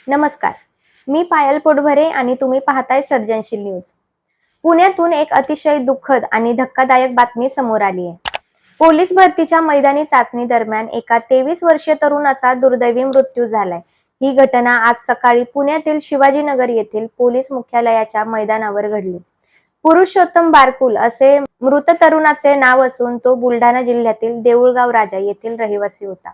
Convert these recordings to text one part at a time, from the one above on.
नमस्कार, मी पायल पोटभरे आणि तुम्ही पाहताय सर्जनशील न्यूज. पुण्यातून एक अतिशय दुःखद आणि धक्कादायक बातमी समोर आली आहे. पोलीस भरतीच्या मैदानी चाचणी दरम्यान एका 23 वर्षीय तरुणाचा दुर्दैवी मृत्यू झालाय. ही घटना आज सकाळी पुण्यातील शिवाजीनगर येथील पोलीस मुख्यालयाच्या मैदानावर घडली. पुरुषोत्तम बारकुल असे मृत तरुणाचे नाव असून तो बुलढाणा जिल्ह्यातील देऊळगाव राजा येथील रहिवासी होता.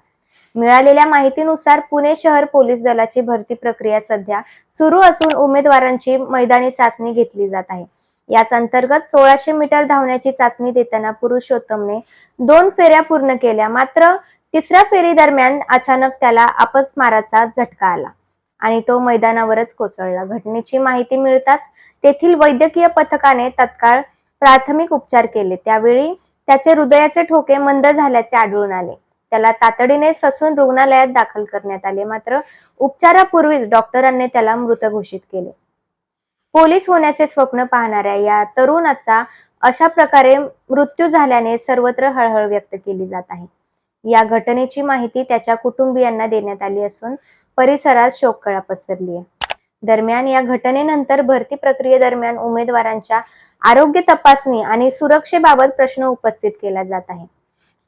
मिळालेल्या माहितीनुसार पुणे शहर पोलीस दलाची भरती प्रक्रिया सध्या सुरू असून उमेदवारांची मैदानी चाचणी घेतली जात आहे. याच अंतर्गत 1600 मीटर धावण्याची चाचणी देताना पुरुषोत्तमने 2 फेऱ्या पूर्ण केल्या. मात्र तिसऱ्या फेरी दरम्यान अचानक त्याला अपस्माराचा झटका आला आणि तो मैदानावरच कोसळला. घटनेची माहिती मिळताच तेथील वैद्यकीय पथकाने तत्काळ प्राथमिक उपचार केले. त्यावेळी त्याचे हृदयाचे ठोके मंद झाल्याचे आढळून आले. त्याला तातडीने ससून रुग्णालयात दाखल करण्यात आले. मात्र उपचारापूर्वीच डॉक्टरांनी त्याला मृत घोषित केले. पोलीस होण्याचे स्वप्न पाहणाऱ्या या तरुणाचा अशा प्रकारे मृत्यू झाल्याने सर्वत्र हळहळ व्यक्त केली जात आहे. या घटनेची माहिती त्याच्या कुटुंबियांना देण्यात आली असून परिसरात शोककळा पसरली आहे. दरम्यान या घटनेनंतर भरती प्रक्रियेदरम्यान उमेदवारांच्या आरोग्य तपासणी आणि सुरक्षेबाबत प्रश्न उपस्थित केला जात आहे.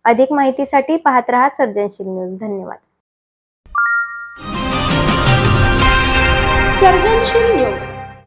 अधिक माहितीसाठी पाहत रहा सर्जनशील न्यूज. धन्यवाद. सर्जनशील न्यूज.